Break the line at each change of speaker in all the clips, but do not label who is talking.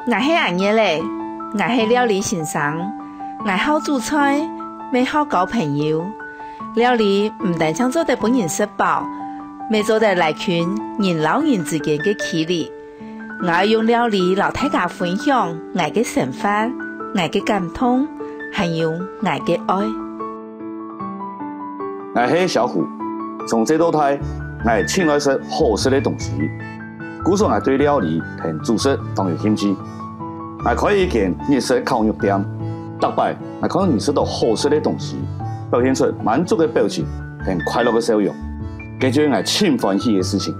我是阿叶嘞，我是料理先生，我好煮菜，没好交朋友。料理唔但想做得本人吃饱，没做得来群人老人之间的距离。我要用料理老大家分享我的想法、我的感动，还有我的爱。
我是小虎，从这道菜，我请来食好食的东西。故说我对料理和煮食都有兴趣。我可以跟日式烤肉店，大摆我看到你吃到好食的东西，表现出满足的表情和快乐的笑容，这就是我真欢喜的事情。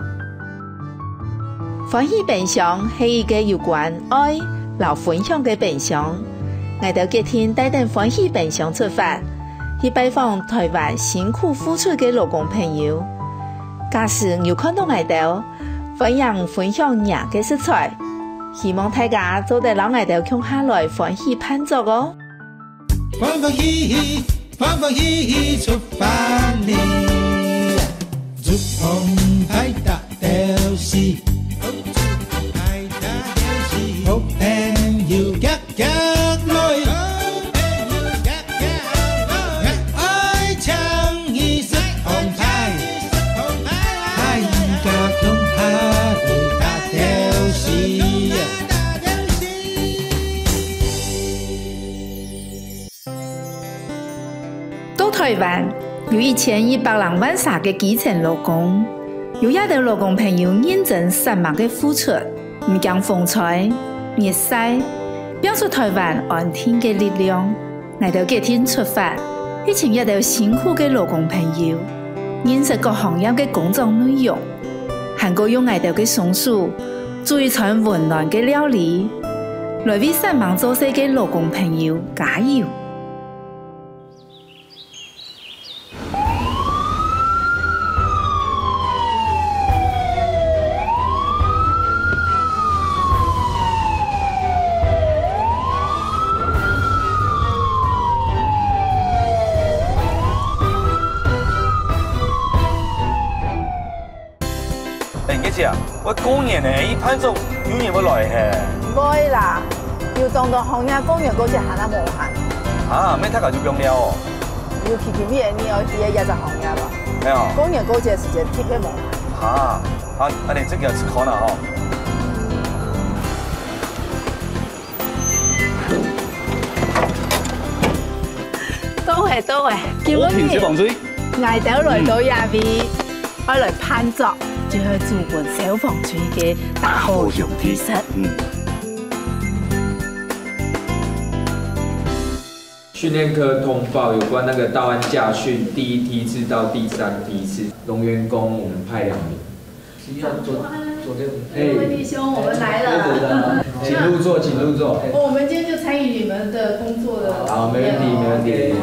欢喜分享是一个有关爱、老分享的分享。我到今天带着欢喜分享出发，去拜访台湾辛苦付出的劳工朋友。假使有看到我到，欢迎分享人的食材，希望大家做得让我到共下来欢喜盼作哦。
欢欢喜喜出发哩，祝福海大del是。好朋友夾夾來，愛唱一首紅牌，大家共下來大條事。
到台灣有1100萬3個基層勞工，有一啲勞工朋友認真散漫嘅付出，唔驚風吹熱曬，表出台灣安定嘅力量。我到今天出發，去尋一啲辛苦嘅勞工朋友，認識各行業嘅工作內容，還個用我到嘅松鼠做一餐溫暖嘅料理，來為散漫做事嘅勞工朋友加油！
我工人呢，一盼做有人要來嘿。
唔會啦，要當到行業工人嗰隻行得無限。
啊，咩睇下就不用了哦。
要期期咩呢？我係一隻行業啦。
咩啊？
工人嗰隻時間貼嘅無限。
啊，好，那你這個吃烤了哈。
都係，
我平時防水。
捱到來到廿邊，我來攀作。就去做盤小房子嘅大號用體室。
训练科通报有关那个道安驾训第1梯次到第3梯次，龙员工我们派2名。左边。
各位弟兄，我们来了。
请入座，请入座。
我们今天就参与你们的工作的。
好，没问题，没问题。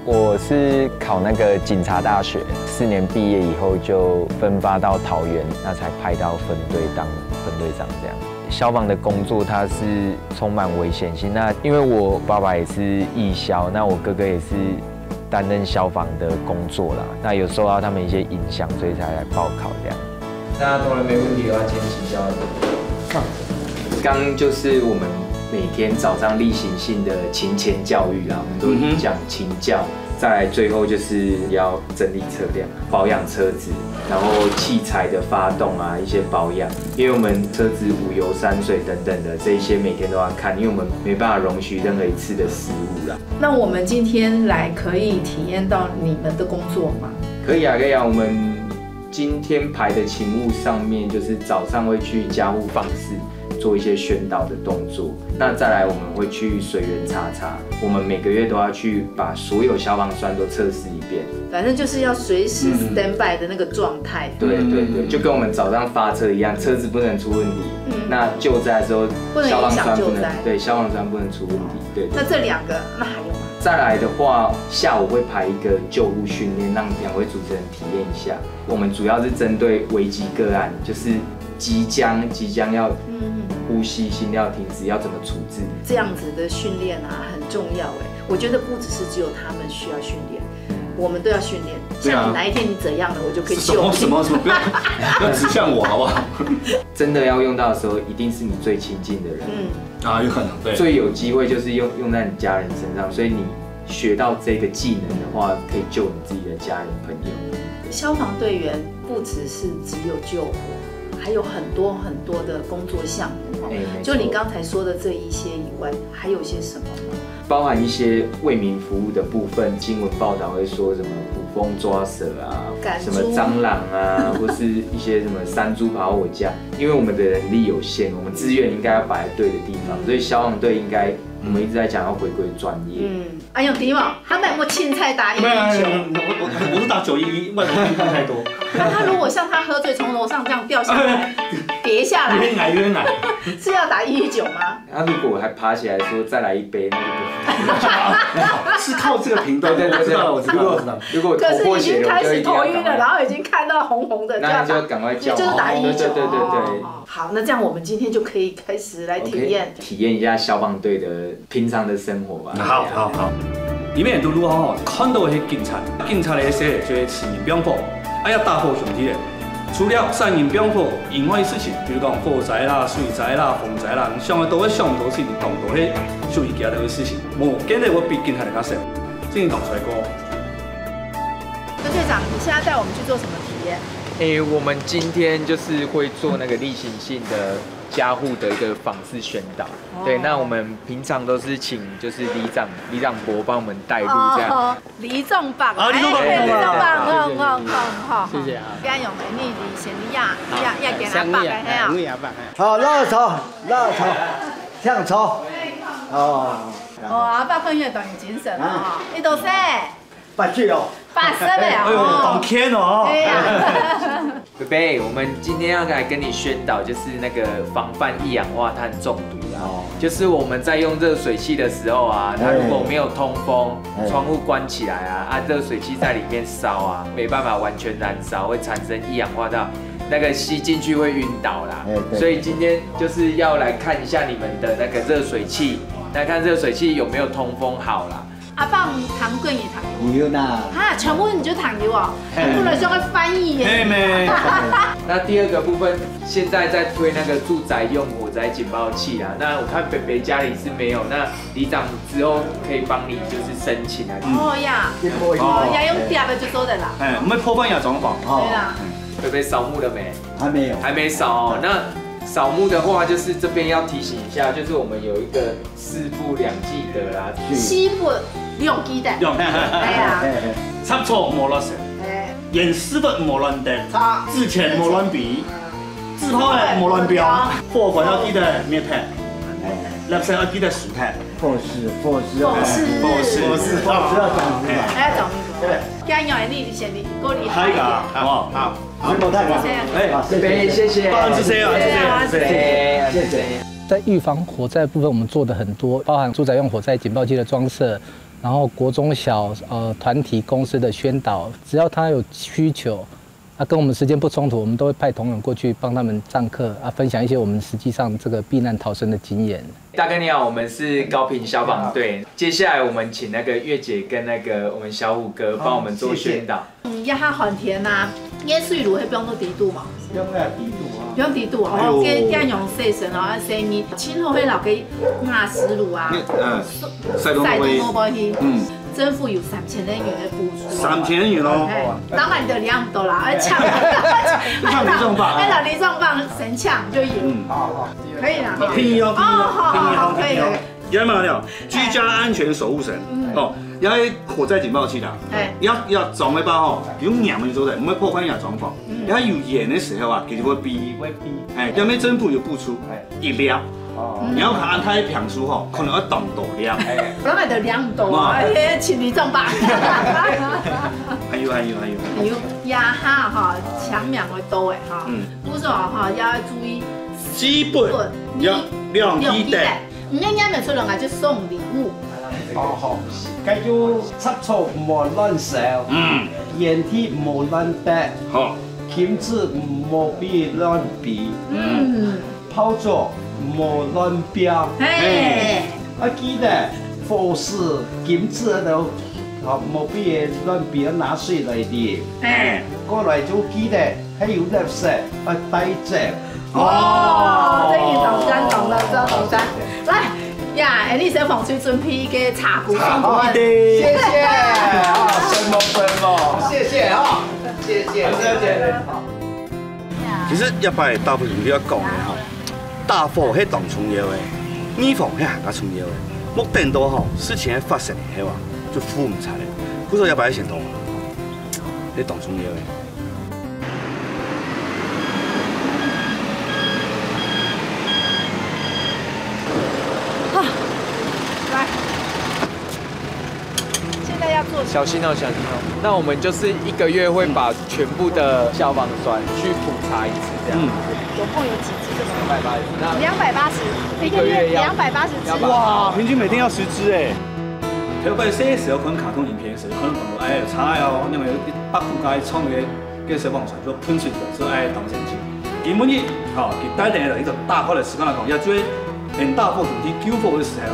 我是考那个警察大学，4年毕业以后就分发到桃园，那才派到分队当分队长这样。消防的工作它是充满危险性，那因为我爸爸也是义消，那我哥哥也是担任消防的工作啦，那有受到他们一些影响，所以才来报考这样。
大家当然没问题的话，先请教。
刚就是我们每天早上例行性的勤前教育啦，我们都讲勤教。再来最后就是要整理车辆、保养车子，然后器材的发动啊，一些保养，因为我们车子5油3水等等的这一些每天都要看，因为我们没办法容许任何一次的失误啦。
那我们今天来可以体验到你们的工作吗？
可以啊，可以啊，我们今天排的勤务上面就是早上会去家务放室。做一些宣导的动作，那再来我们会去水源查查，我们每个月都要去把所有消防栓都测试一遍，
反正就是要随时 stand by 的那个状态。
对对对，就跟我们早上发车一样，车子不能出问题，那救灾的时候消防栓不能，对，消防栓不能出问题，对。
那这2个，那还有吗？
再来的话，下午会排一个救护训练，让2位主持人体验一下。我们主要是针对危急个案，就是即将要呼吸、心跳停止要怎么处置？
这样子的训练啊很重要哎，我觉得不只是只有他们需要训练，我们都要训练。像你哪一天你怎样了，我就可以救你。
什么，不要指向我好不好？
真的要用到的时候，一定是你最亲近的人。
啊，有可能对。
最有机会就是用在你家人身上，所以你学到这个技能的话，可以救你自己的家人朋友。
消防队员不只有救火，还有很多很多的工作项目。就你刚才说的这一些以外，还有些什么吗？
包含一些为民服务的部分，新闻报道会说什么捕风抓蛇啊，什么蟑螂啊，或是一些什么山猪跑我家。因为我们的人力有限，我们资源应该要摆在对的地方，所以消防队应该我们一直在讲要回归专业。
哎呦，迪毛，他们有没有青菜打119？
我是打911，外国病太多。
那他如果像他喝醉从楼上这样掉下来，跌下来，
冤奶，
是要打119吗？
他如果还爬起来说再来一杯，那就
不是靠这个频段。对，我知道。
如果
可是已经开始头晕了，然后已经看到红红的，
那就要赶快叫，
就是打119。
对。
好，那这样我们今天就可以开始来体验
一下消防队的平常的生活吧。
好。里面都如何看到迄警察的说就会市民兵火，要大火上去的。除了善人兵火以外的事情，比如讲火灾啦、水灾啦、风灾啦，上的都上多是动到迄注意其他的事情。无，今日我比警察更加少，这搞出来过。
那队长，你现在带我们去做什么体验？
我们今天就是会做那个例行性的家户的一个访视宣导。对，那我们平常都是请就是里长伯帮我们带路这样。
里长棒
啊，里长棒，
好，
谢谢啊。
该用的你先呀给他绑开呀。
好，绕头，向抽。
阿爸看越当有精神啊，你都说。
8句哦。
8声的
哎呦，当天哦。
对呀。
贝贝，我们今天要来跟你宣导，就是那个防范一氧化碳中毒啦。就是我们在用热水器的时候啊，它如果没有通风，窗户关起来啊，热水器在里面烧啊，没办法完全燃烧，会产生一氧化碳，那个吸进去会晕倒啦。所以今天就是要来看一下你们的那个热水器，来看热水器有没有通风好啦。
阿爸糖棍也糖油。
有啦。
哈，全部你就糖油哦，不能说会翻译耶。
那第二个部分，现在在推那个住宅用火灾警报器啦。那我看北北家里是没有，那里长之后可以帮你就是申请啊。
要用嗲的就说的啦。
我们破半亚装潢。
对啦。
北北扫墓了没？
还没
扫。那扫墓的话，就是这边要提醒一下，就是我们有一个4不2记得啦。
4不2记得。哎呀。
插错莫乱写，验尸物莫乱登，致钱莫乱比，自抛的莫乱标，货款要记得灭拍，垃圾要记得数拍。
破事
要讲出
来。
哎，讲对。该用的你先你够厉害一点。
好。
谢谢。
谢谢。
在预防火灾的部分，我们做的很多，包含住宅用火灾警报器的装设，然后国中小团体公司的宣导，只要他有需求，跟我们时间不冲突，我们都会派同仁过去帮他们上课分享一些我们实际上这个避难逃生的经验。
大哥你好，我们是高屏消防队，接下来我们请那个月姐跟那个我们小虎哥帮我们做宣导。
要他还田呐，淹水路迄不用做低度嘛？
不用低度啊。
不用低度哦，跟用细绳哦，生意今后迄老给纳石路啊，
塞东
坡去，政府有3000元的补助。
3000元哦。
当然就2多啦，抢。
像李仲棒，
那李仲棒神抢就赢。好，可以啦。
拼音哦，
好，可以。
有没有？居家安全守护神哦，要火灾警报器啦，要装的包吼，用两的做的，我们破坏下装潢。要有盐的时候啊，其实会逼，要没真布就不出，一撩。你要看它的평수吼，可能要动大量。
本来就2度啊，请李仲棒。
还有，
压下哈，抢2个多的哈，不是哈，要注意
基本要记得。
唔一啱咪出兩個就送禮物。
好，繼續插槽唔好亂燒，煙梯唔好亂搭，
好，
鉗子唔好俾亂比，炮竹唔好亂標，記得火勢鉗子都冇必要乱别拿水来滴，过来就记得还有垃圾要带走。
哦，这已经懂了，懂了。来呀，你消防处准备嘅茶壶送过来，
谢谢啊，什么，谢谢啊，谢谢。
其实一摆大部分你要讲的吼，大火迄当重要的，二火迄下重要的，目电都吼事情发生的迄话就付唔出来，故说一摆先动，迄当重要的。
来，现在要做
小心哦，小心哦。那我们就是1个月会把全部的消防栓去普查一次，这样。
总共有几只这种？280，1个月280只。
哇，平均每天要10只哎。特别细的时候看卡通影片的时候，可能讲到哎查哦，因为北部街创个消防栓做喷出来，所以爱当先进。基本伊吼，台电就伊就大火的时间来讲，也做连大火甚至救火的时候，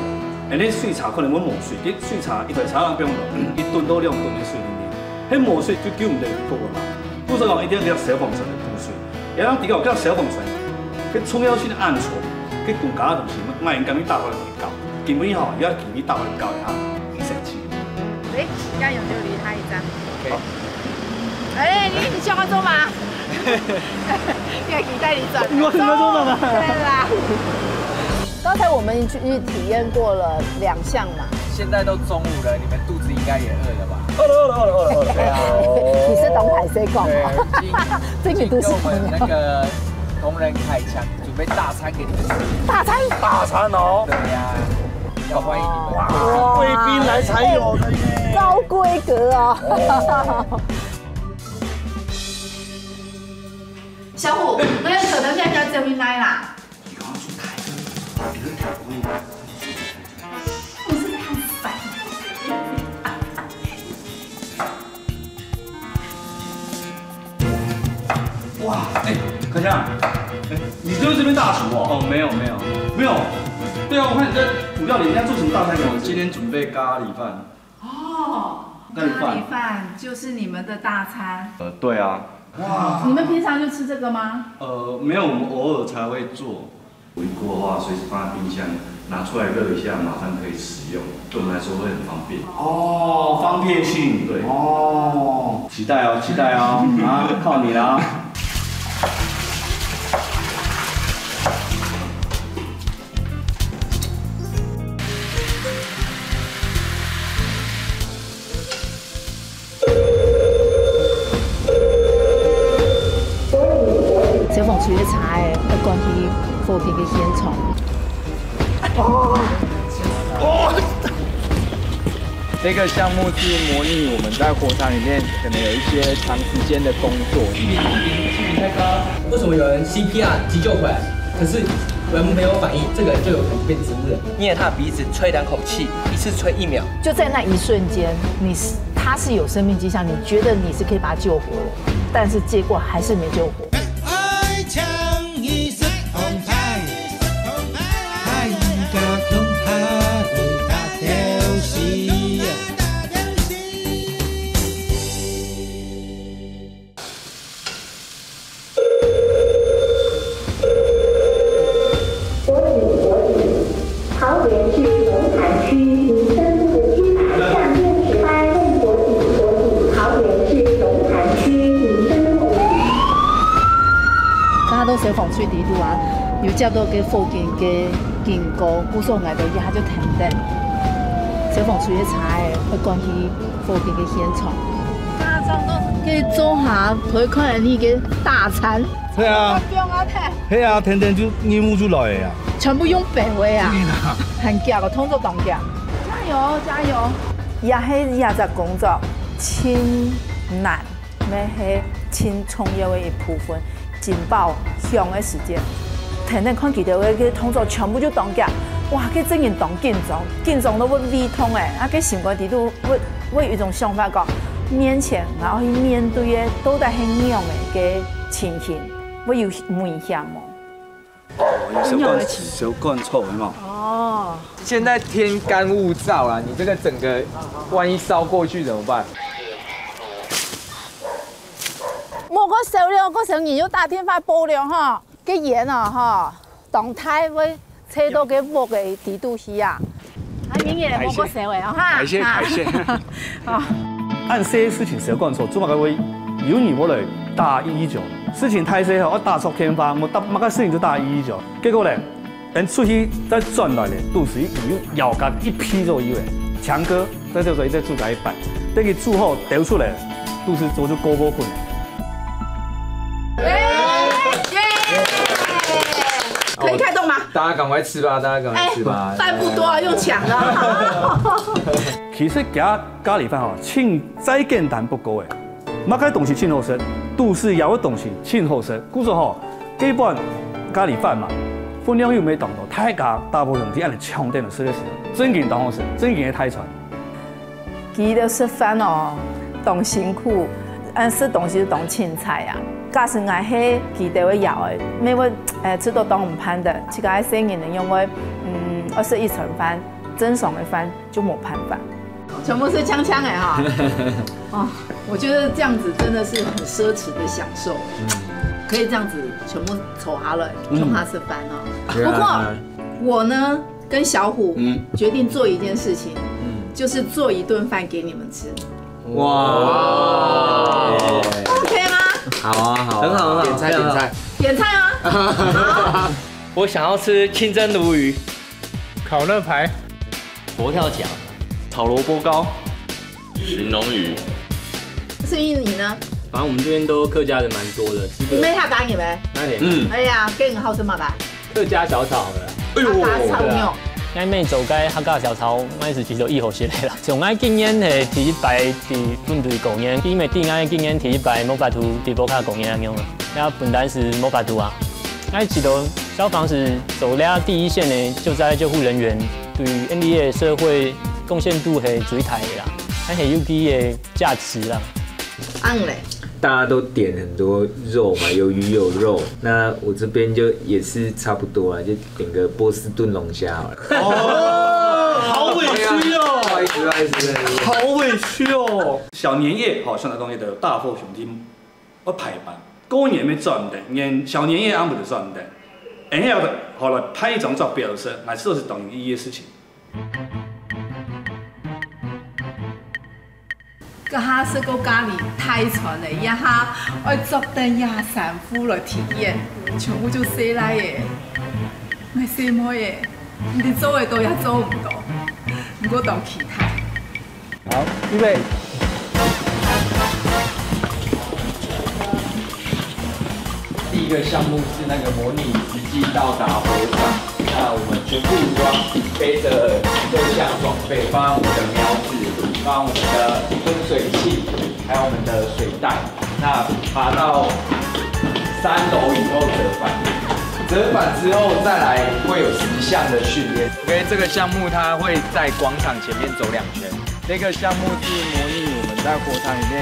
你水查可能要冒水，你水查一台查人不用落，1吨到2吨的水里面，迄冒水就救唔得火嘛。故所讲一定要消防栓来喷水，也咱除了叫消防栓，去重要性安全，去更加就是卖因讲你大火来搞，基本吼也要距离大火搞一下。
哎，要有就离他1张。OK。哎，你叫我做吗？要期待你转。
我怎么做的？
对啦。刚才我们去体验过了2项嘛。
现在都中午了，你们肚子应该也饿了吧？
饿了。
对啊。
你是懂海谁讲吗？这个都是
我们那个同仁开枪，准备大餐给你们吃。
大餐
哦。
对呀。要欢迎你们！
哇，贵宾来才有的耶，
高规格哦。小虎，那个可能现在要证明来啦。不是太烦。
哇，哎，可香，哎，你就是这边大厨哦？哦，没有。对啊，我看你在主料理，人家做什么大餐给我？今天准备咖喱饭。
哦，咖喱饭就是你们的大餐。
对啊。
哇，你们平常就吃这个吗？
没有，我们偶尔才会做。
有一锅的话，随时放在冰箱，拿出来热一下，马上可以食用，对我们来说会很方便。
哦，方便性，对。哦，期待哦，啊，靠你啦。
消防处的查的，要关于火警的现场。
这个项目是模拟我们在火场里面可能有一些长时间的工作。
太高，为什么有人 CPR 急救回来，可是人没有反应，这个人就有可能变植物人？捏他鼻子吹2口气，一次吹1秒。
就在那一瞬间，他是有生命迹象，你觉得你是可以把他救活的，但是结果还是没救活。
爱枪一声红牌，爱个痛怕会打掉戏。
桃园市龙潭区民生路的接盘向右时8路国际桃园市龙潭区民生路。
大家都消防处地路啊，有接到嘅附近嘅警告，武松来到以下就停定。消防处嘅查嘅，要关去附近嘅现场。家长都可以做下回看你嘅大餐。
对啊。嘿啊，天天就nhiệm務就來啊。
全部用白话啊，很假的，通做当假。加油加油！也系也在工作，真难，咩系真重要的一部分。警报响的时间，天天看记者的个通作全部就当假。哇，佢真人当警察都要胃痛诶，啊，佢想过地都会有一种想法讲，面前然后去面对的都在很样的个情形，会有危险冇？
小罐臭的嘛。
哦，
现在天干物燥啊，你这个整个万一烧过去怎么办？
莫个烧了，个成年要打电话报了哈，个盐啊哈，动态会车到个木个地度去啊。还明年莫个烧的哈。
海鲜。
啊。
按这些事情习惯做，做嘛个会有你我来打119，事情太细后我大错天发，我打嘛个事情就打119，结果咧，人出去再转来咧，都是有咬干一批肉以为强哥在这在住宅一摆，等佢住后掉出来，都是做就高波混。
可以开动吗？
大家赶快吃吧，
饭不多，用抢的。
其实加咖喱饭吼，请再简单不够诶，乜个东西请好食，都是有的东西请好食。故说吼，基本咖喱饭嘛，分量又没当到，太加大部分是按嚟抢定嚟食的时候，真件当好食，真件太传。
记得吃饭哦，懂辛苦，吃东西懂青菜啊。假使我係記得會咬的，沒會吃到當唔攀的，這個係生人的，因為21層飯，正常的飯就冇攀飯，全部是嗆嗆的哈。哦，我覺得這樣子真的是很奢侈的享受，可以這樣子全部湊下來，衝下吃飯哦。不過我呢跟小虎決定做一件事情，就是做一頓飯給你們吃。
哇
，OK 嗎？
好啊，很好，点菜。
点菜吗？好。
我想要吃清蒸鲈鱼、
烤肋排、
佛跳墙、炒萝卜糕、
寻龙鱼。
至于你呢？
反正我们这边都客家人蛮多的。
你没他打你没？哎呀，跟人好吃嘛吧？
客家小炒的。
哎呦，炒牛。
我们做该客家小炒，我是其实以后学的啦。上爱经验是第一排伫本地公园，因为第爱经验第一排莫法度伫波卡公园那样啊。那本来是莫法度啊。那几头消防是走了第一线的救灾救护人员，对于 NDA 社会贡献度是最大的啦，还是有其的价值啦。
嘞。
大家都点很多肉嘛，有鱼有肉，那我这边就也是差不多啊，就点个波士顿龙虾好了。
哦，好委屈哦，
不好意思，
好委屈哦。小年夜好像那东西的大伙兄弟，我排班，过年没赚的，小年夜俺不得赚的，然后后来拍一张照表示，那这是等于一的事情。
个哈是个咖喱太传的，呀哈我做的呀三夫来体验，全部就塞来耶，我塞么耶，你做的多也做唔到，唔过当其他。
好，预备。
第一个项目是那个模拟实际到达火场。那我们全部武装，背着各项装备，包含我们的苗子，包含我们的温水器，还有我们的水袋。那爬到3楼以后折返之后再来会有10项的训练。OK， 这个项目它会在广场前面走2圈。这个项目是模拟我们在火场里面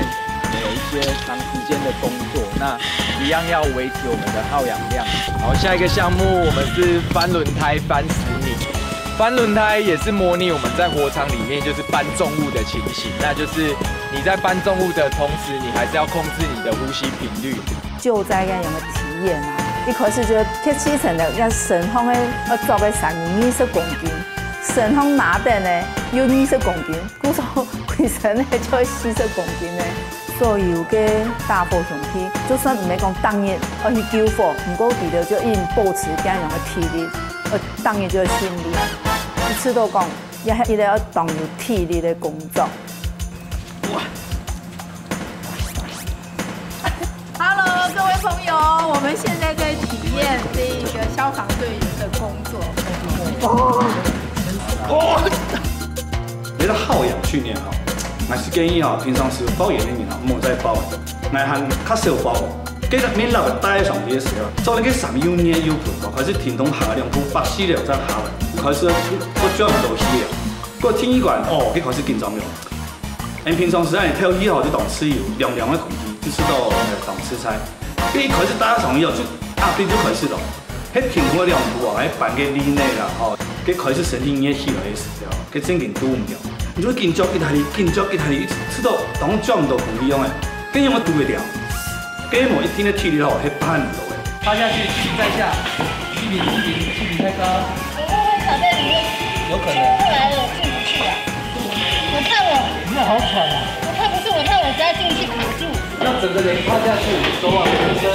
有一些长时间的工作，那一样要维持我们的耗氧量。好，下一个项目我们是翻轮胎翻10米。翻轮胎也是模拟我们在火场里面就是搬重物的情形，那就是你在搬重物的同时，你还是要控制你的呼吸频率。
救灾嘅有冇體驗啊？一開始就鐵氣層嘅，一順風嘅，我做嘅20公斤，順風拿定咧要20公斤，故數其實咧就40公斤咧。所有嘅大火兄弟，就算唔係講當日我去救火，唔過記得就已經保持咁樣嘅體力，我當日就係訓練。一次都講，一定要當有體力的工作。Hello， 各位朋友，我們現在在體驗這一個消防隊員的工作。
你的耗氧訓練吼，我是建議吼，平常時包鹽的人吼，莫再包，我喊較少包。其實你落待上邊的時候，做那個上油捏油盤，開始天空下兩股白絲了再下來，開始我轉唔到氣了。個天氣管哦，佢開始緊張了。你平常時按跳以後就當吃油，涼涼的空氣，就吃到當吃菜。佢一開始待上以後就邊就開始了。迄停火了唔多，迄办个里内啦，吼，佮开始神经也起来的时候，佮正经拄唔掉，你就紧捉一台哩，紧捉一台哩，吃到当抓唔到空气用的，跟用我拄会掉，跟某一天的体力吼，迄判唔到的。
趴下去，气瓶在下，气瓶太高。
我会卡在里面，
有可能。
出来了，进不去啊！我怕我，
你好喘啊！
我怕不是，我怕我只要进去卡住。
要整个人趴下去，手往前伸，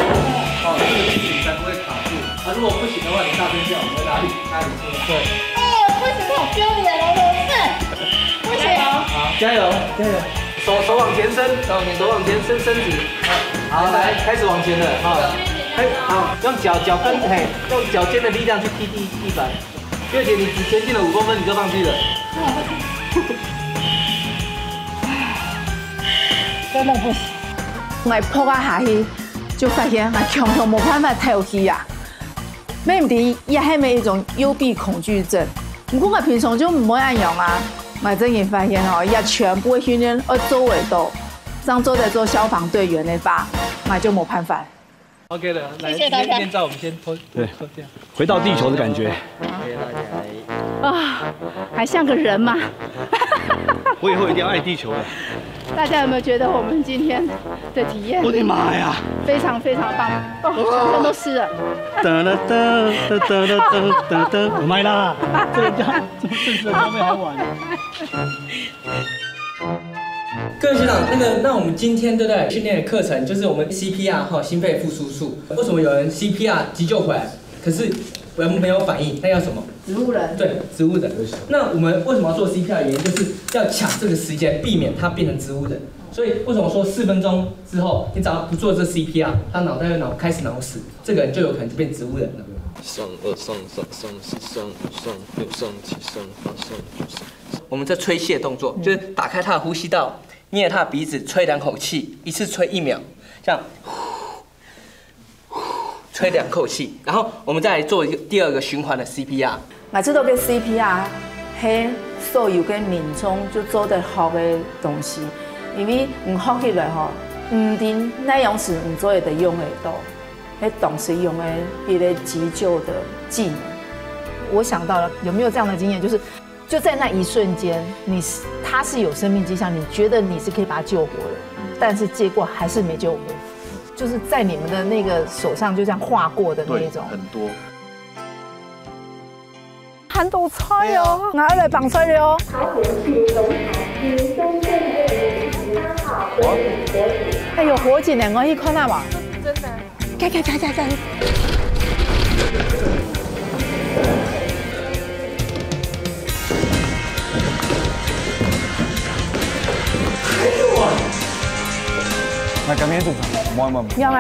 哦，这个气瓶才不会卡住。啊，如果不行的话，你大声叫，我们哪里出来？对。
哦，不行，好丢脸哦，我是，不行。
好，加油，加油！手往前伸，手往前伸伸直。好，来，开始往前了，好。好，用脚跟，用脚尖的力量去踢地板。月姐，你只前进了5公分，你就放弃了。
真的不行。我扑啊下去，就发现我强没办法跳起啊。没唔对，也系咪一种幽闭恐惧症？不过我平常就唔会按用啊。我真嘅发现哦，也全部训练ở周围都，上周在做消防队员的吧，我就没办法。
OK 了，来，
谢谢大家
面罩我们先脱这样。
回到地球的感觉。
啊，还像个人嘛。
我以后一定要爱地球的。
大家有没有觉得我们今天的体验？
我的妈呀！
非常非常棒哦，全身都湿了。
我卖啦！这个正式的后面还晚。
各位学长，那我们今天对不对训练的课程就是我们 CPR 哈心肺复苏术。为什么有人 CPR 急救回来，可是人没有反应？那叫什么？
植物人。对，
植物人。那我们为什么要做 CPR 的原因，就是要抢这个时间，避免他变成植物人。所以为什么说4分钟之后，你只要不做这 CPR， 他脑袋会开始脑死，这个人就有可能就变植物人了。
上2上3上4上5上6上7上8上9上。
我们这吹气的动作，就是打开他的呼吸道，捏着他的鼻子吹2口气，一次吹1秒，这样，吹2口气，然后我们再来做第2个循环的 CPR。
我知道个 CPR， 係所有嘅民眾就做得好嘅東西，因為唔學起來吼，唔定那樣是唔做會得用得到，係同時用嘅一個急救的技能。我想到了，有沒有這樣的經驗？就在那一瞬間，他是有生命跡象，你覺得你是可以把他救活的，但是結果還是沒救活，就是在你們的那個手上就這樣劃過的那一種。
很多。
喊到菜哦，我要嚟綁菜了。哎呦，火警呢？我去看下嘛。真的。加。
那今天做啥？冇。
有咩？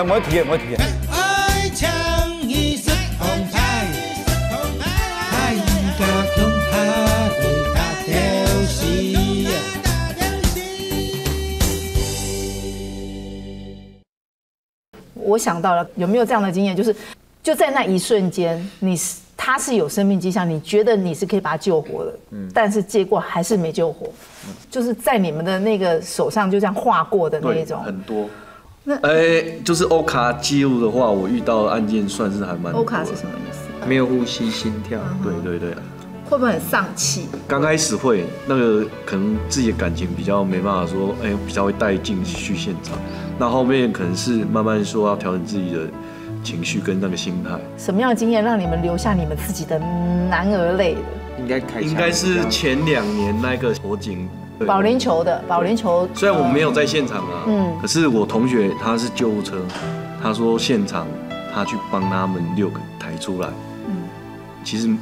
冇體驗。
愛唱一首紅牌，太陽嘅紅牌大條線。
我想到了，有沒有這樣的經驗？就在那一瞬間，他是有生命跡象，你覺得你是可以把他救活的，但是結果還是沒救活，就是在你們的那個手上就這樣劃過的那一種。
很多。就是歐卡介入的話，我遇到的案件算是還蠻多。
歐卡是什麼意思？
沒有呼吸、心跳。
對。
會不會很喪氣？
剛開始會，那個可能自己的感情比較沒辦法說，比較會帶進去現場。那後面可能是慢慢說要調整自己的情緒跟那個心態。
什麼樣的經驗讓你們留下你們自己的男兒淚的？
應該是前2年那個火警。
保齡球的保齡球。
雖然我沒有在現場啊，可是我同學他是救護車，他說現場他去幫他們6個抬出來。其實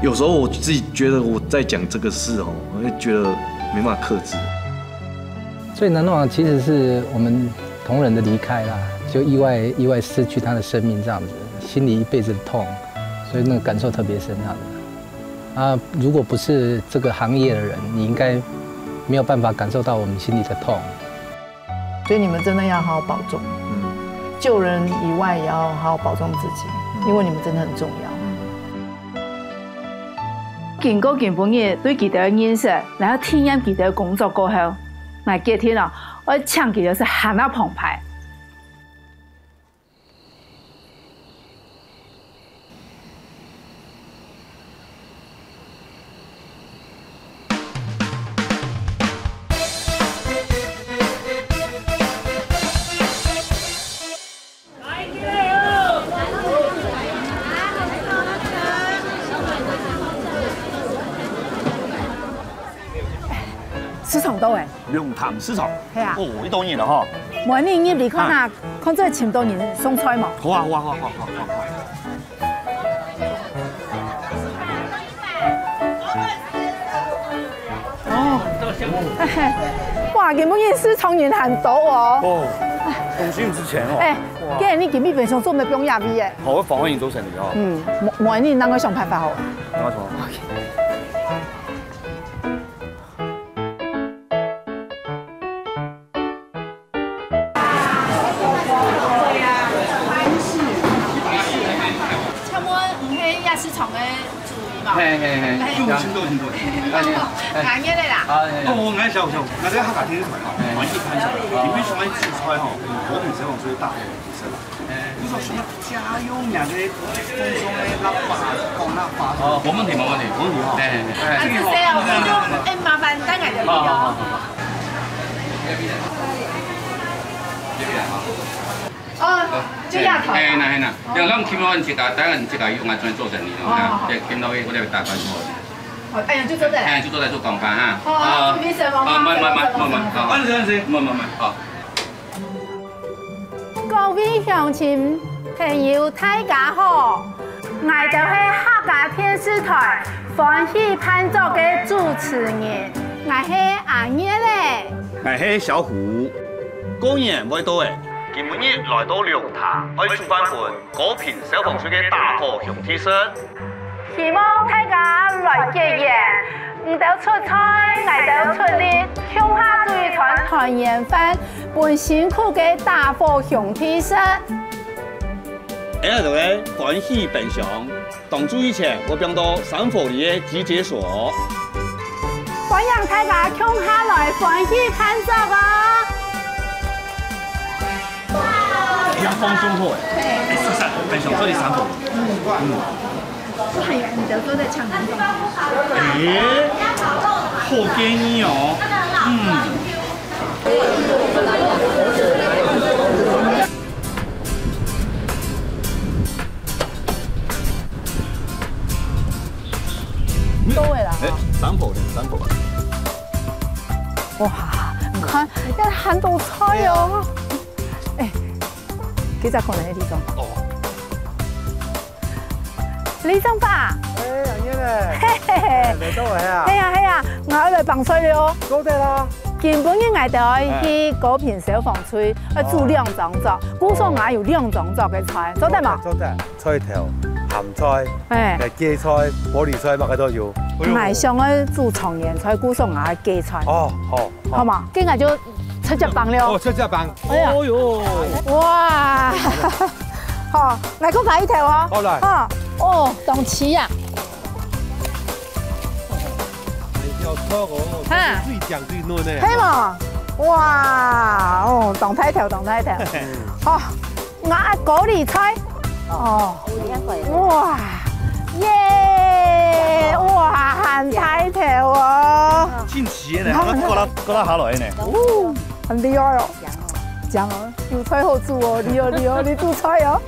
有時候我自己覺得我在講這個事哦，我會覺得沒辦法克制。
最難忘其實是我們同仁的離開啦，就意外失去他的生命這樣子，心裡一輩子的痛，所以那個感受特別深這樣子。啊，如果不是這個行業的人，你應該沒有辦法感受到我們心裡的痛。
所以你們真的要好好保重，救人以外也要好好保重自己，因為你們真的很重要。經過基本嘅對佢哋嘅認識，然後體驗佢哋嘅工作過後，那隔天啊，我唱佢哋是喊得澎湃。倒诶？
龙潭市场。
系啊。
哦，你当然啦吼。
我你入嚟看下，看这请多人送菜嘛。
好啊好啊好啊好啊好啊。
哦，哇，根本也是从人很多哦。
哦，东西唔值钱哦。
哎，既然你今日平常做咪不用压味诶。
好，我访问你做成的哦。
嗯，我你啷个想办法好？
啷个想？
市场的主意嘛，
嘿嘿嘿，
请多，请多。
硬嘅嚟啦。
哦，我小，我这客家天菜吼，玩意盘菜，里面上来煮菜吼，我平时讲做大火其实啦。你说什么家用两个风中的喇叭，放喇叭。哦，没问题，没问题，没问题哈。
啊，是这样，哎，麻烦等下就嚟哦。哦，就丫头。
嘿呐嘿呐，像咱金华一家，当然一家用来专做生意咯，这金华我哋大班做。
哦，哎呀，就做这。
哎，就做在做广饭哈。
哦，没事嘛。
慢，好。
各位乡亲朋友，大家好，我就是客家电视台欢喜盼做嘅主持人，我是阿燕嘞。
我是小虎，过年未到诶。今日来到龙潭，我要做翻份果片小房水嘅大火熊 T 恤。
希望大家来结缘，唔到出菜，挨到出力，乡下聚团团圆饭，本辛苦嘅大火熊 T 恤。
喺度咧欢喜分享，当主以前我变到三火里嘅集结所。
欢迎大家乡下来欢喜攀走啊！
阳光中火诶，是三分享这里三火。
係啊，你就都在唱南方。
诶，好建议哦。
都会啦。
三火。
哇，你看，要很多菜哦。哎，幾隻可能呢啲種？哦，李宗發。
哎，阿燕咧，
嘿嘿，
嚟到位啊？
係啊，我嚟幫菜了。
多謝啦。
原本嘅我哋去嗰片小房吹，煮兩種作，估數我有兩種作嘅菜，做得嘛？
做得，菜頭、鹹菜、芥菜、玻璃菜，乜嘅都要。
我想去煮長鹽菜，估數我係芥菜。
哦，
好嘛，今日就出隻棒了。
哦，出隻棒。
哦喲，哇！好，嚟個排條啊。
好嚟。
哦，當翅啊。
要錯哦，最醬最嫩咧。
係嘛？哇！哦，當睇條。好，我嗰啲菜。哦。哇！耶！哇，很大條啊！
真似呢，我覺得下來呢。
哦，很厲害哦。講哦，有菜好煮哦，你煮菜哦。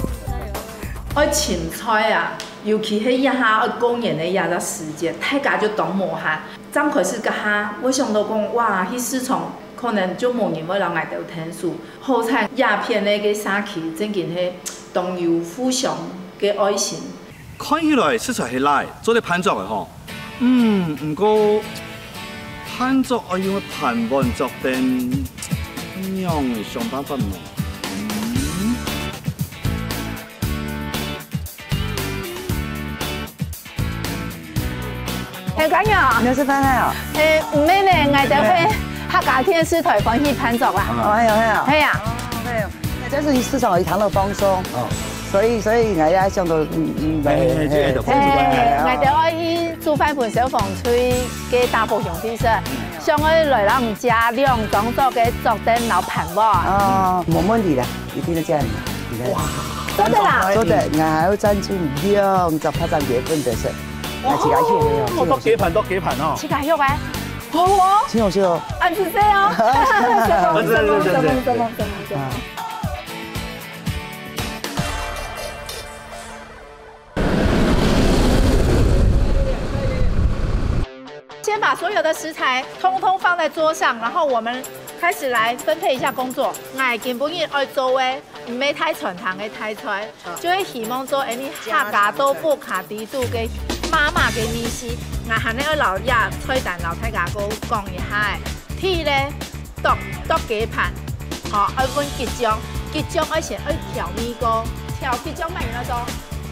我前菜啊，尤其係一下過年的一個時節，大家就當無閒。剛開始個下，我想到講哇，去市場可能就冇人會讓我哋聽數。好彩鴉片的個沙器，真嘅係當有互相嘅愛心。
看起來食材係來做啲盤作嘅嗬，唔過盤作我用盤盤作定點樣嚟想辦法咯？
係咁樣，
你有食飯啊？
唔咩咧，我就去客家電視台歡喜盤作啊。
係啊。
係啊。
這是市場有談到放鬆。所以我也想到
我哋可以煮翻盤小房吹嘅大火熊 T 恤，想去來咱唔家兩種作嘅作燈老盤喎。
哦，冇問題啦，一定係這樣。
哇，做得啦！
做得，我還要贊助280月份的事。
我多幾盤哦。
切雞肉嘅，好喎。
請我食哦。
是這樣。把所有的食材通通放在桌上，然后我们开始来分配一下工作。我根本要做的，唔要太传统的太出来，就是希望做你客家豆腐、卡地肚嘅妈妈嘅面食。我喊那个老爷菜单老太家哥讲一下，铁咧剁鸡盘，好，要分吉酱，吉酱要先要调米糕，调吉酱慢来做，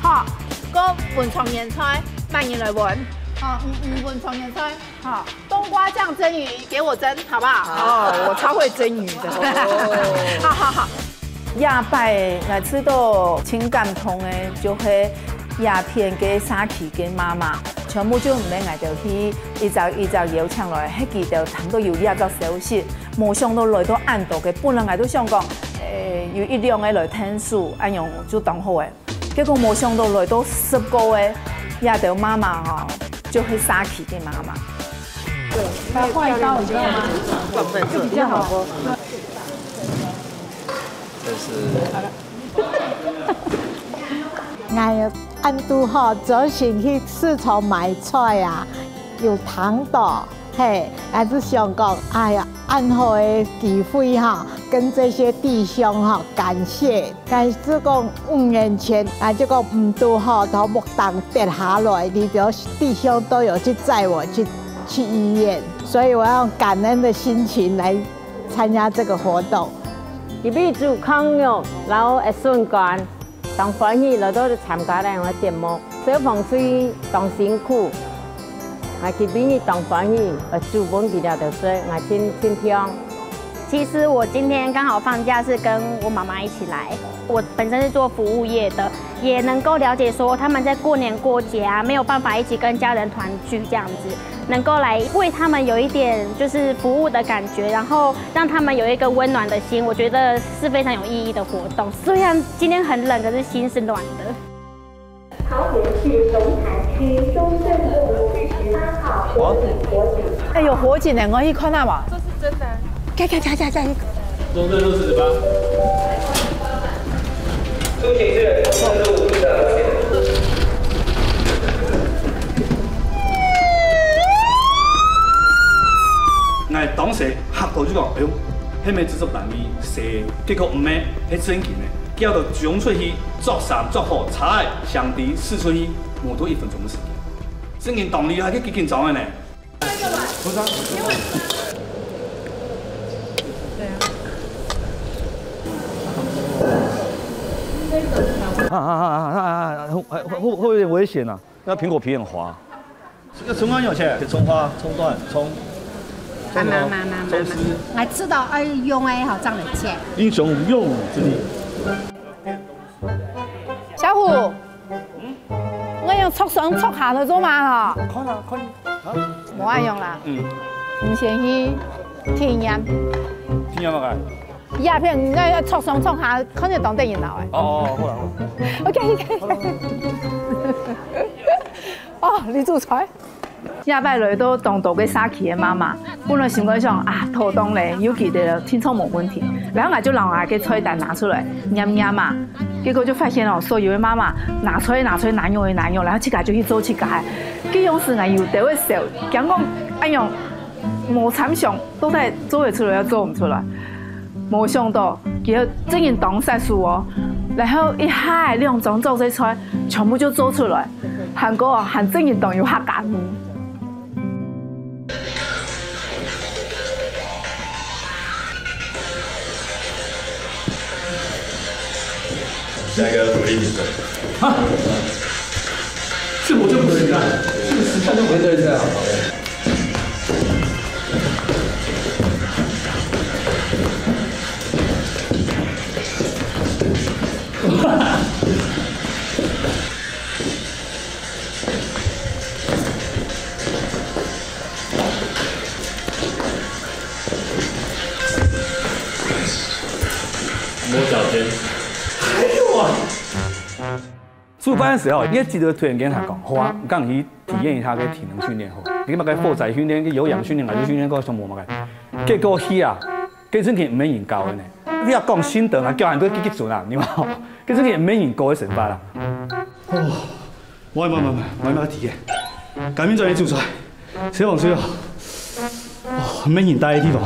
好，个混葱盐菜慢来混。好，混葱盐菜，好，冬瓜酱蒸鱼给我蒸，好不好？哦，我超会蒸鱼的。好。亚拜来吃到情感通的，就是鸦片给沙琪给妈妈，全部就唔免挨到去一早摇唱来，迄记就谈到有亚作消息，冇想到来到暗道嘅，本来挨都想讲，有一两个来听数，安样就当好嘅，结果冇想到来到10个嘅，亚到妈妈吼。就会杀起给妈妈。对，它换一刀，你知道吗？这比较好喝。
这是。
我按拄好早先去市场买菜啊，有糖的，嘿，还是想讲，哎呀，按好的机会哈，跟这些弟兄哈感谢，但是讲5年前，就讲唔拄好，头木当跌下来，你就弟兄都有去载我去医院，所以我要用感恩的心情来参加这个活动。
入去做康肉，然后会顺间，当欢喜来到参加咱个节目，小风水当辛苦。去比你当翻译，主本比较的说，我先听。
其实我今天刚好放假，是跟我妈妈一起来。我本身是做服务业的，也能够了解说他们在过年过节啊，没有办法一起跟家人团聚这样子，能够来为他们有一点就是服务的感觉，然后让他们有一个温暖的心，我觉得是非常有意义的活动。虽然今天很冷，可是心是暖的。
桃园市龙潭区中正路18号火警。
哎，有火警呢，我去看下嘛。
这是真的。
加。
中正路48。
出警是中正路的。
我当时吓到就讲，哎呦，迄枚制作单位写，结果唔咩，迄真紧的。叫到冲出去，作衫作好，菜上地试出去，无多1分钟的时间。真紧动力还去赶紧走的呢。部长。
会有点危险啊！那苹果皮很滑。这个葱花有钱，葱花、葱段、葱。
我知道要用的好这样来切。
英雄无用武之地。
小虎，我用戳上戳下头做嘛吼？
看，
无爱用啦。唔先去体验。
体验乜个？
鸦片我要戳上戳下，肯定当地人闹的。
哦，好啦。
OK。哦，你做菜。下摆来到东道嘅沙琪嘅妈妈，本来想讲啊，拖动咧，有记得清楚冇问题，然后我就让我嘅菜单拿出来念嘛，结果就发现所有的妈妈拿出来难用，然后自家就去做自家，这样事我又得会笑，讲哎样无参详，都在做会出来，又做唔出来，冇想到佢竟然当晒数哦，然后一下2种做这菜，全部就做出来，韩国还竟然当有客家味。
下一个福利比赛。
啊？这我就不行了，这个时间就没对这样。
摸脚尖。
出班的时候，你记得突然间他讲，好啊，刚去体验一下个体能训练好，你嘛个负载训练、个有氧训练、耐力训练个项目嘛个，结果去啊，这阵天唔免研究的呢。你要讲心得啊，叫人都去做啦，你嘛，这阵天唔免研究的成法啦。哦，我体验，改变专业做出来，水风吹啊，很没人待的地方。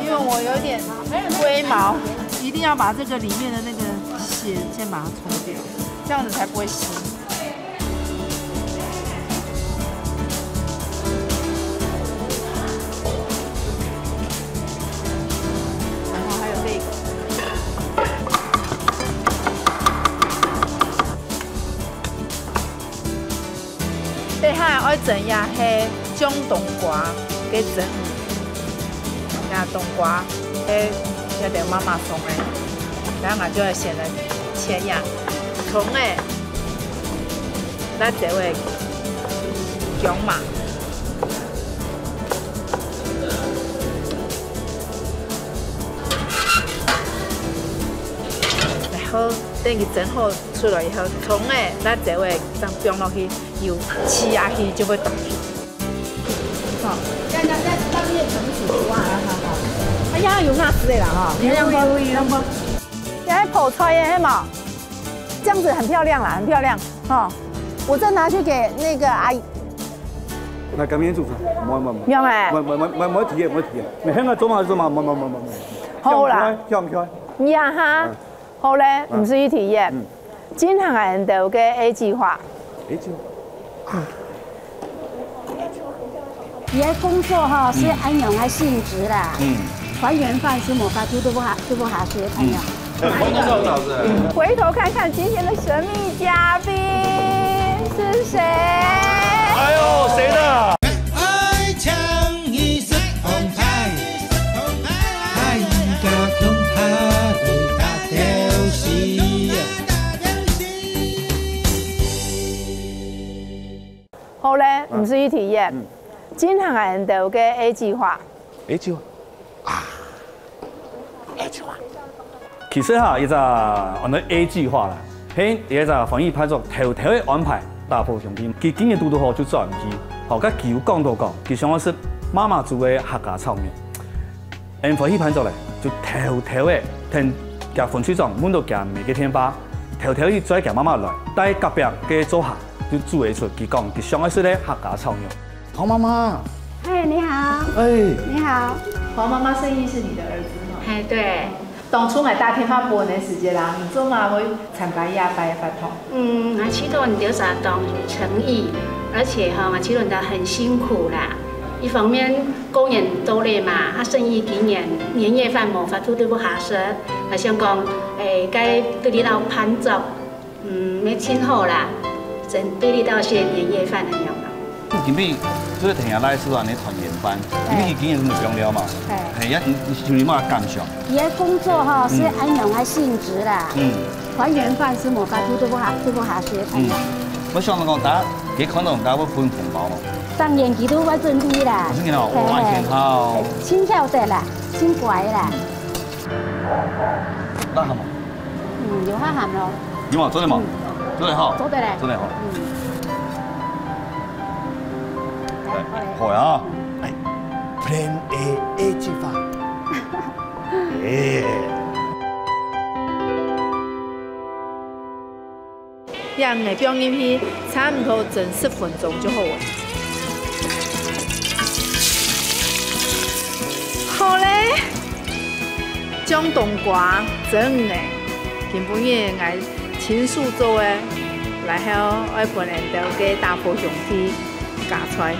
因为我有点龟毛，一定要把这个里面的那个血先把它冲掉，这样子才不会腥。然后还有这个。底下爱整呀黑种冬瓜给整。那冬瓜，要等妈妈送的，然后就会显得鲜呀。葱诶，咱这位姜嘛，然后等伊整好出来以后，葱诶，咱这位再放落去，油吃下去就会动去。好，这上面成熟啊！哎呀，有那丝的啦哈，你让不？要剖出来的嘛，这样子很漂亮啦，很漂亮哈。我再拿去给那个阿姨。
来，咁樣做法，冇。
有誒？
冇提嘅，你香港做嘛，冇。
好啦，
香唔香？
呀哈，好咧，唔屬於體驗。經常人都嘅 A 計劃。
A 計劃。
你的工作哈是按用来性质啦，还原饭是没法度都不好学，朋友。
回头看看今天的神秘嘉宾是谁？
哎呦，谁的？
愛唱意識紅牌，太家中下去打掉時。
好咧，唔屬於體驗。經常人都嘅 A 計劃。
A 計劃啊 ，A 計劃。其實哈，一個我哋 A 計劃啦，喺一個防疫派出頭嘅安排，大埔上邊，佢今年拄好就做唔起，好，甲佢有講到講，佢想講是媽媽煮嘅客家炒麵，因防疫派出咧就頭嘅，聽夾分區長，滿到夾每個天巴，頭伊再夾媽媽來，帶隔壁嘅做客就煮會出，佢講佢想講是咧客家炒麵。黃媽媽，
哎，你好。
哎，
你好。
黃媽媽生意是你的兒子嗎？
哎，對。
當初係大天花板的時間啦，唔做嘛會慘白呀白發痛。
我起頭你就是懂誠意，而且哈，我起頭的很辛苦啦。一方面工人多咧嘛，生意今年年夜飯冇法度都不下食，我想講，該對你到攀作，沒請好啦，真對你到些年夜飯很有啦。
今日做聽下來是話你團圓飯，因為今年是唔了嘛，係一像你媽感想。
你的工作哈是按用來性質啦，團圓飯是冇法度都不下學朋友。
我想講大家幾看到大家會分紅包嘛？
當然佢都會準備啦，
真嘅哦，哇，挺好。
輕巧的啦，輕乖啦。
拉下嘛？
有下鹹咯。
有嘛？做得嘛？做得好。
做得咧。
做得好。好呀，哎 ，Plan A 計劃，
讓嘅表演片差唔多整10分鐘就好啊。好咧，將冬瓜整嘅，根本嘅愛親手做嘅，然後愛本人都給大埔上去夾出來。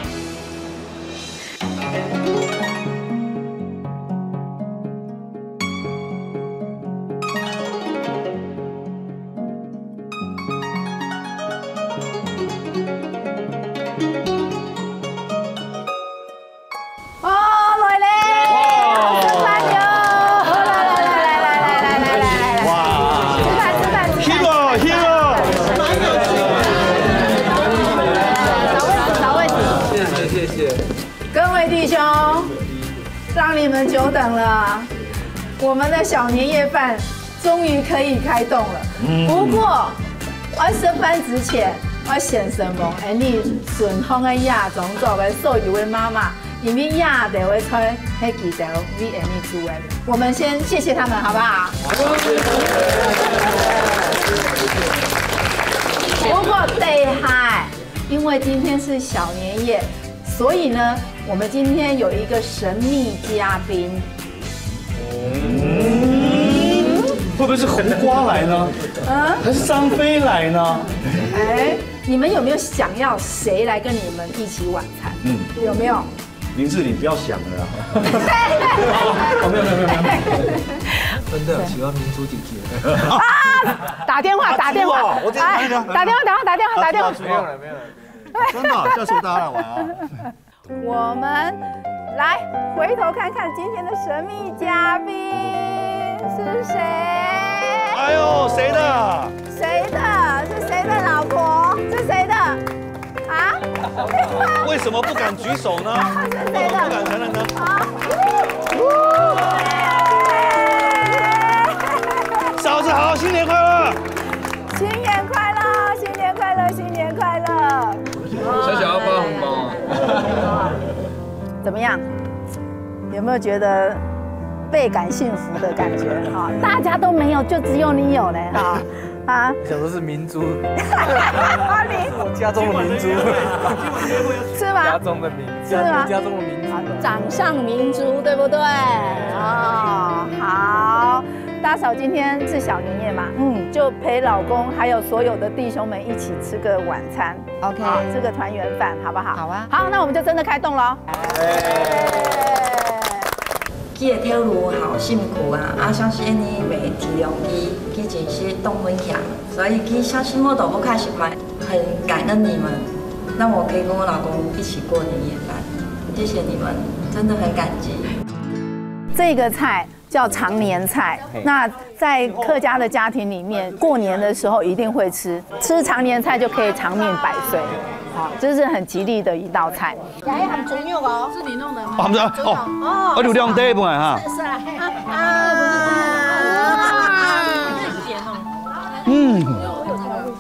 让你们久等了，我们的小年夜饭终于可以开动了。不过，我升班之前，我先生问，你顺丰的亚种做的所有的妈妈，因为亚得会吹黑吉的 VN 组的，我们先谢谢他们，好不好？不过对嗨，因为今天是小年夜，所以呢，我们今天有一个神秘嘉宾。
会不会是红瓜来呢？还是张飞来呢？
哎，你们有没有想要谁来跟你们一起晚餐？有没有？
林志玲不要想了啦。
没有。真的喜欢明珠姐姐。
打电话，
我打电话。
没有了。
真的，叫什么大家来玩啊？
我们来回头看看今天的神秘嘉宾是谁？
哎呦，谁的？
谁的？是谁的老婆？是谁的？啊？
为什么不敢举手呢？
是谁的？
不敢承认呢？嫂子好，新年快乐！
新年快乐！新年快乐！新年快乐！
小要发红包。
怎么样？有没有觉得倍感幸福的感觉？哈，大家都没有，就只有你有嘞！哈啊！
想说是明珠，我家中的明珠，
是吗？
家中的明，
是吗？
家中的明珠，
掌上明珠，对不对？哦，好。大嫂今天是小年夜嘛，就陪老公还有所有的弟兄们一起吃个晚餐
，OK，
吃个团圆饭，好不好？
好啊。
好，那我们就真的开动喽。
佢的跳路好辛苦啊，相信你袂体谅佢真是动很强，所以佢相信我都不开始快，很感恩你们，让我可以跟我老公一起过年夜饭，谢谢你们，真的很感激。
这个菜叫长年菜，那在客家的家庭里面，过年的时候一定会吃长年菜就可以长命百岁，好，这是很吉利的一道菜。还有含猪肉哦，是你弄的吗？
含着哦，我就两底半哈。
是啊，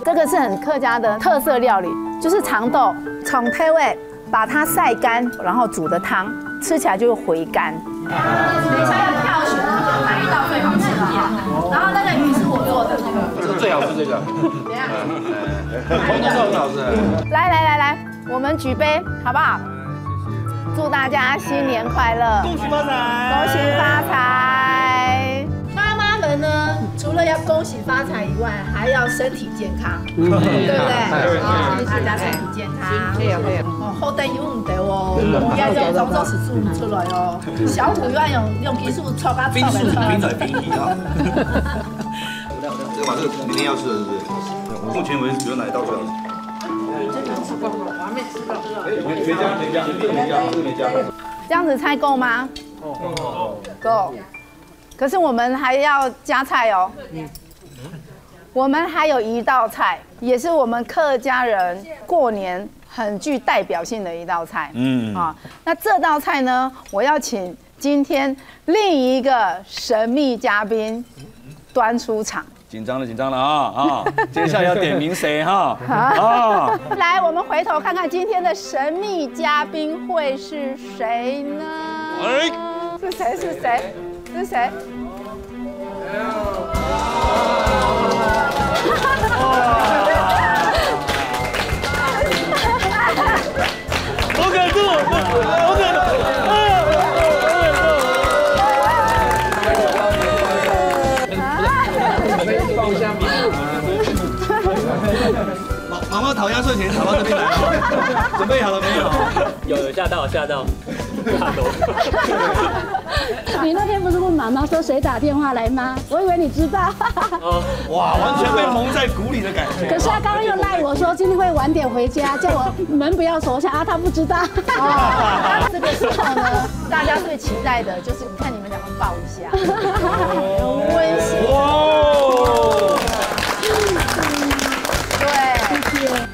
这个是很客家的特色料理，就是长豆从胎位把它晒干，然后煮的汤，吃起来就会回甘。等一下要挑选哪一道最好吃的哈，然后那个鱼是我做的，
这个最好吃这个，
怎样？
通通都很好吃。
来，我们举杯好不好？祝大家新年快乐，
恭喜发财，
恭喜发财！妈妈们呢，除了要恭喜发财以外，还要身体健康，对不对？大家身体健康。好等有唔对哦，不要用工作室做出来哦。小虎要用技术抽啊抽来抽。
冰仔冰皮啊。这个嘛，这个明天要吃的是不是？目前为止有哪一道最好吃？
我还没吃到。
没加。
这样子菜够吗？够。可是我们还要加菜哦。我们还有一道菜，也是我们客家人过年很具代表性的一道菜。那这道菜呢，我要请今天另一个神秘嘉宾端出场。
紧张了啊！接下来要点名谁哈？
来，我们回头看看今天的神秘嘉宾会是谁呢？是谁？
好感动！
放下米。
妈妈讨压岁钱讨到这边来了，准备好了没有？
有吓到，
你那天不是问妈妈说谁打电话来吗？我以为你知道。
哇，完全被蒙在鼓里的感觉。
可是他刚刚又赖我说今天会晚点回家，叫我门不要锁下啊，他不知道。
这个时候呢，大家最期待的就是你看你们两个抱一下，很温馨。哇！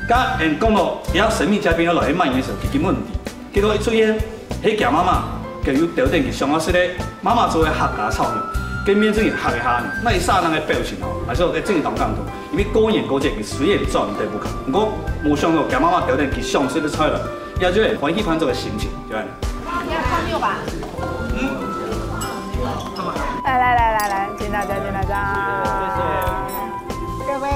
甲因讲到遐神秘嘉宾要来去卖烟的时候，根本唔对。结果一出现，迄家妈妈就有条件去上我说咧，妈妈做的客家炒肉，见面正是客家呢，那一刹那的表情吼，还是正是同感动。因为过年过节嘅虽然状态不同，不过无想到家妈妈条件去上说的菜了，也就会欢喜欢做的心情，对吧？
6吧。来，请大家，
各位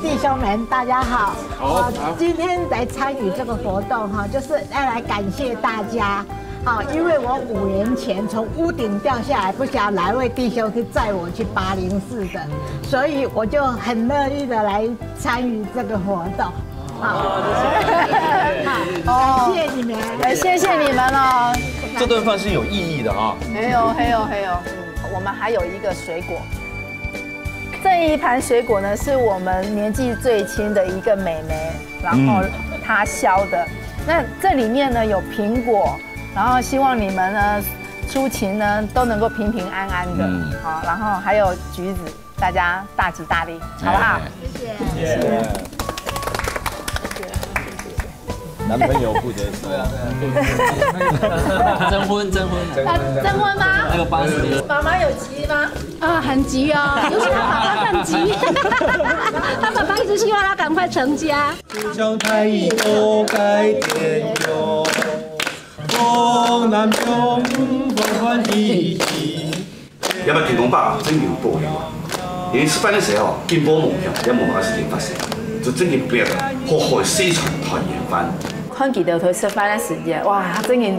弟兄们，大家好。我今天来参与这个活动哈，就是要来感谢大家。好，因为我5年前从屋顶掉下来，不晓得哪一位弟兄去载我去804的，所以我就很乐意的来参与这个活动。好，感谢你们，
谢谢你们哦。
这顿饭是有意义的啊。
还有，我们还有一个水果。这一盘水果呢，是我们年纪最轻的一个妹妹，然后她削的。那这里面呢有苹果，然后希望你们呢出勤呢都能够平平安安的。好，然后还有橘子，大家大吉大利，好不好？谢谢。
男朋友负责。对啊。
征婚
吗？
那个80。
妈妈有急吗？啊，很急哦，尤其他爸爸更急。他爸爸一直希望他赶快成家。
将太乙都改变哟，风南中风欢喜喜。
要不要提供爸真有报应啊？因为吃饭的时候，金波梦想也梦到事情发生，就真的不要好好西传团圆饭。
看记到佢吃饭的时间，哇，他真的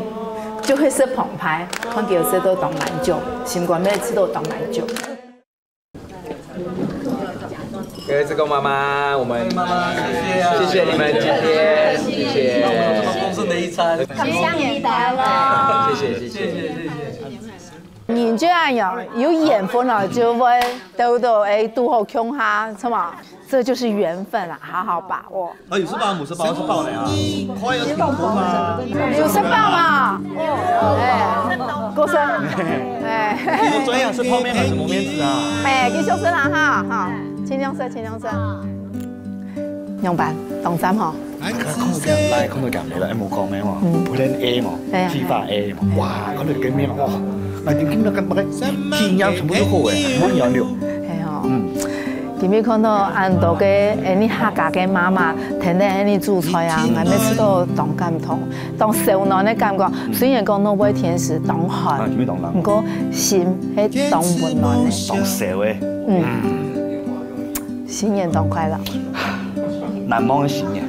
就会是澎湃，看到吃到当蛮久，心肝要吃到当蛮久。
各位志工妈妈，我们谢谢你们今天，谢谢，
丰盛的一餐，
感谢你来了，
谢谢。
人这样有缘分了，就会得到拄好穷下，是吗？这就是缘分啊，好好把握。
有吃饱，母吃饱，吃饱了呀。快要吃饱吗？
有吃饱嘛？过生，
你昨天想吃泡面还是磨面子啊？
继续吃啦哈，好，尽量吃。用班当三吼。
看到咁嚟啦，冇講咩喎？Plan A 喎，批發 A 喎，哇！嗰度幾咩哇？嗱，點見到咁白嘅天樣全部都好嘅，冇樣料。
係哦。今日看到安多個你客家嘅媽媽，天天你煮菜啊，我每次都當感動，當受難的感覺。雖然講攞杯甜食當寒，不過心係當溫暖的。
當笑嘅。
新年當快樂。
難忘嘅新年。